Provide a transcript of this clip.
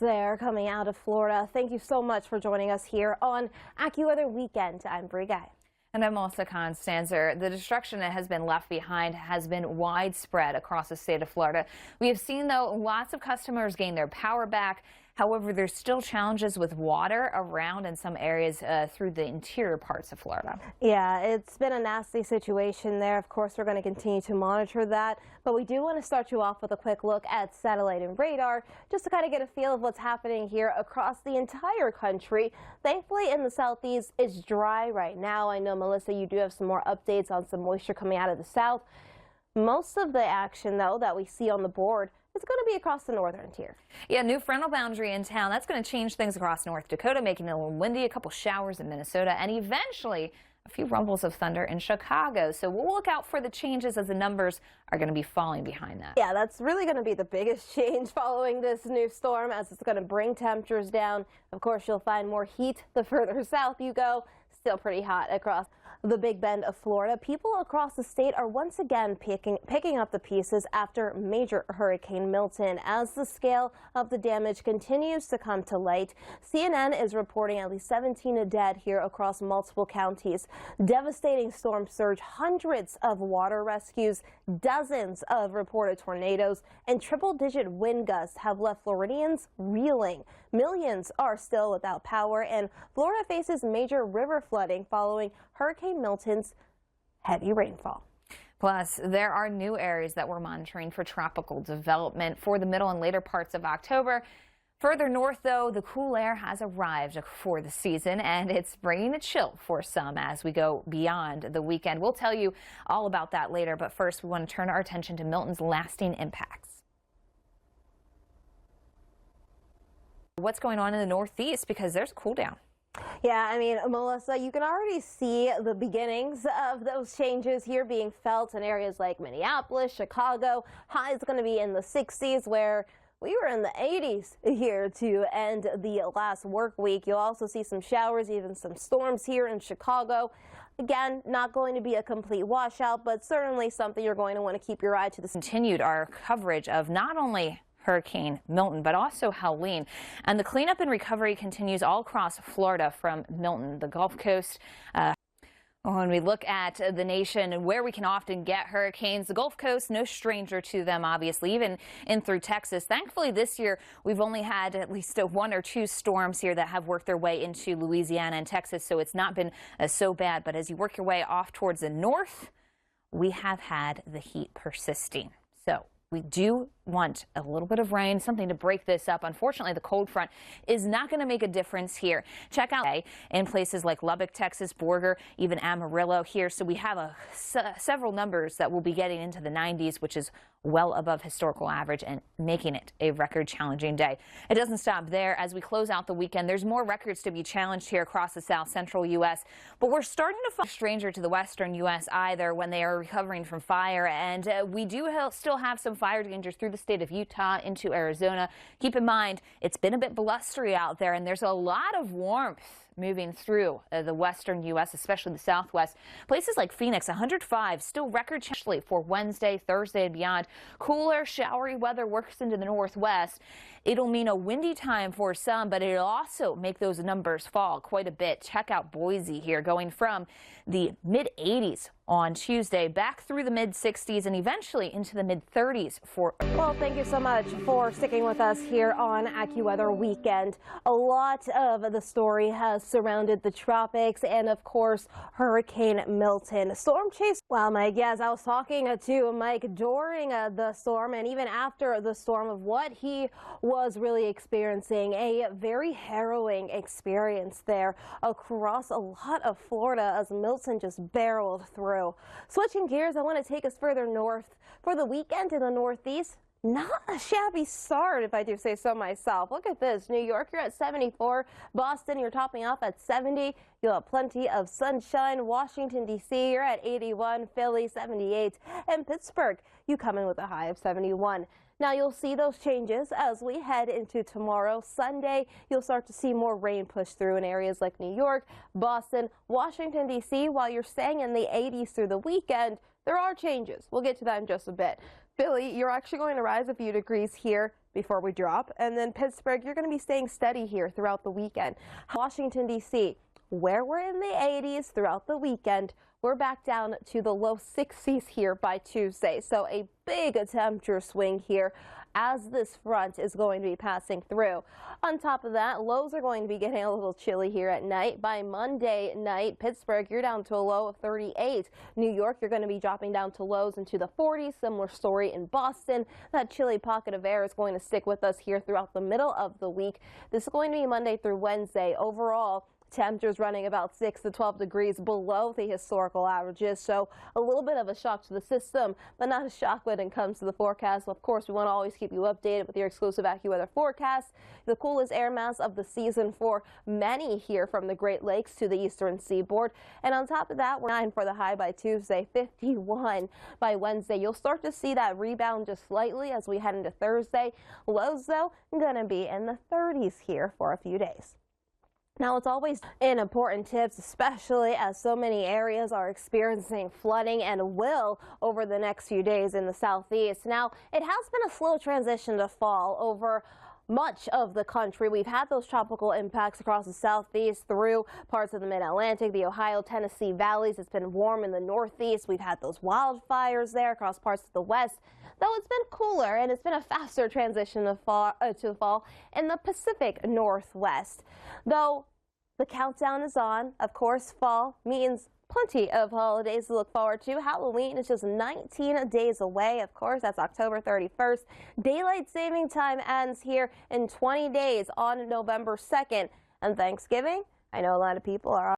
There coming out of Florida. Thank you so much for joining us here on AccuWeather Weekend. I'm Bree. And I'm also Constanzer. The destruction that has been left behind has been widespread across the state of Florida. We have seen, though, lots of customers gain their power back. However, there's still challenges with water around in some areas through the interior parts of Florida. Yeah, it's been a nasty situation there. Of course, we're going to continue to monitor that. But we do want to start you off with a quick look at satellite and radar, just to kind of get a feel of what's happening here across the entire country. Thankfully, in the southeast, it's dry right now. I know, Melissa, you do have some more updates on some moisture coming out of the south. Most of the action, though, that we see on the board is going to be across the northern tier. Yeah, new frontal boundary in town. That's going to change things across North Dakota, making it a little windy, a couple showers in Minnesota, and eventually a few rumbles of thunder in Chicago. So we'll look out for the changes as the numbers are going to be falling behind that. Yeah, that's really going to be the biggest change following this new storm, as it's going to bring temperatures down. Of course, you'll find more heat the further south you go. Still pretty hot across the Big Bend of Florida. People across the state are once again picking up the pieces after major Hurricane Milton. As the scale of the damage continues to come to light, CNN is reporting at least 17 dead here across multiple counties. Devastating storm surge, hundreds of water rescues, dozens of reported tornadoes, and triple-digit wind gusts have left Floridians reeling. Millions are still without power, and Florida faces major river flooding following Hurricane Milton's heavy rainfall. Plus, there are new areas that we're monitoring for tropical development for the middle and later parts of October. Further north, though, the cool air has arrived for the season, and it's bringing a chill for some as we go beyond the weekend. We'll tell you all about that later, but first we want to turn our attention to Milton's lasting impacts. What's going on in the Northeast, because there's a cool down. Yeah, I mean, Melissa, you can already see the beginnings of those changes here being felt in areas like Minneapolis, Chicago. High is going to be in the 60s, where we were in the 80s here to end the last work week. You'll also see some showers, even some storms here in Chicago. Again, not going to be a complete washout, but certainly something you're going to want to keep your eye to. Continued our coverage of not only Hurricane Milton, but also Helene. And the cleanup and recovery continues all across Florida from Milton, the Gulf Coast. When we look at the nation and where we can often get hurricanes, the Gulf Coast, no stranger to them, obviously, even in through Texas. Thankfully, this year, we've only had at least one or two storms here that have worked their way into Louisiana and Texas, so it's not been so bad. But as you work your way off towards the north, we have had the heat persisting. So we do want a little bit of rain, something to break this up. Unfortunately, the cold front is not going to make a difference here. Check out in places like Lubbock, Texas, Borger, even Amarillo here. So we have several numbers that will be getting into the 90s, which is well above historical average and making it a record challenging day. It doesn't stop there. As we close out the weekend, there's more records to be challenged here across the south central U.S. But we're starting to find a stranger to the western U.S. either when they are recovering from fire. And we do still have some fire dangers through the state of Utah into Arizona. Keep in mind, it's been a bit blustery out there, and there's a lot of warmth moving through the western U.S., especially the southwest. Places like Phoenix, 105, still record challenging for Wednesday, Thursday, and beyond. Cooler, showery weather works into the northwest. It'll mean a windy time for some, but it'll also make those numbers fall quite a bit. Check out Boise here, going from the mid-80s on Tuesday back through the mid-60s and eventually into the mid-30s for. Well, thank you so much for sticking with us here on AccuWeather Weekend. A lot of the story has surrounded the tropics and, of course, Hurricane Milton. Storm chase. Well, Mike, yes, I was talking to Mike during the storm and even after the storm of what he was really experiencing. A very harrowing experience there across a lot of Florida as Milton just barreled through. Switching gears, I want to take us further north for the weekend in the Northeast. Not a shabby start, if I do say so myself. Look at this. New York, you're at 74. Boston, you're topping off at 70. You'll have plenty of sunshine. Washington, D.C., you're at 81. Philly, 78. And Pittsburgh, you come in with a high of 71. Now, you'll see those changes as we head into tomorrow. Sunday, you'll start to see more rain push through in areas like New York, Boston, Washington, D.C. While you're staying in the 80s through the weekend, there are changes. We'll get to that in just a bit. Philly, you're actually going to rise a few degrees here. before we drop. And then Pittsburgh, you're going to be staying steady here throughout the weekend. Washington, D.C., where we're in the 80s throughout the weekend, we're back down to the low 60s here by Tuesday. So a big temperature swing here as this front is going to be passing through. On top of that, lows are going to be getting a little chilly here at night. By Monday night, Pittsburgh, you're down to a low of 38. New York, you're going to be dropping down to lows into the 40s. Similar story in Boston. That chilly pocket of air is going to stick with us here throughout the middle of the week. This is going to be Monday through Wednesday. Overall, temperatures running about 6 to 12 degrees below the historical averages, so a little bit of a shock to the system, but not a shock when it comes to the forecast. Of course, we want to always keep you updated with your exclusive AccuWeather forecast. The coolest air mass of the season for many here from the Great Lakes to the eastern seaboard. And on top of that, we're 9 for the high by Tuesday, 51 by Wednesday. You'll start to see that rebound just slightly as we head into Thursday. Lows, though, going to be in the 30s here for a few days. Now, it's always an important tips, especially as so many areas are experiencing flooding and will over the next few days in the southeast. Now, it has been a slow transition to fall over much of the country. We've had those tropical impacts across the southeast through parts of the mid-Atlantic, the Ohio, Tennessee valleys. It's been warm in the northeast. We've had those wildfires there across parts of the west. Though it's been cooler and it's been a faster transition to fall in the Pacific Northwest. Though the countdown is on. Of course, fall means plenty of holidays to look forward to. Halloween is just 19 days away. Of course, that's October 31st. Daylight saving time ends here in 20 days on November 2nd. And Thanksgiving, I know a lot of people are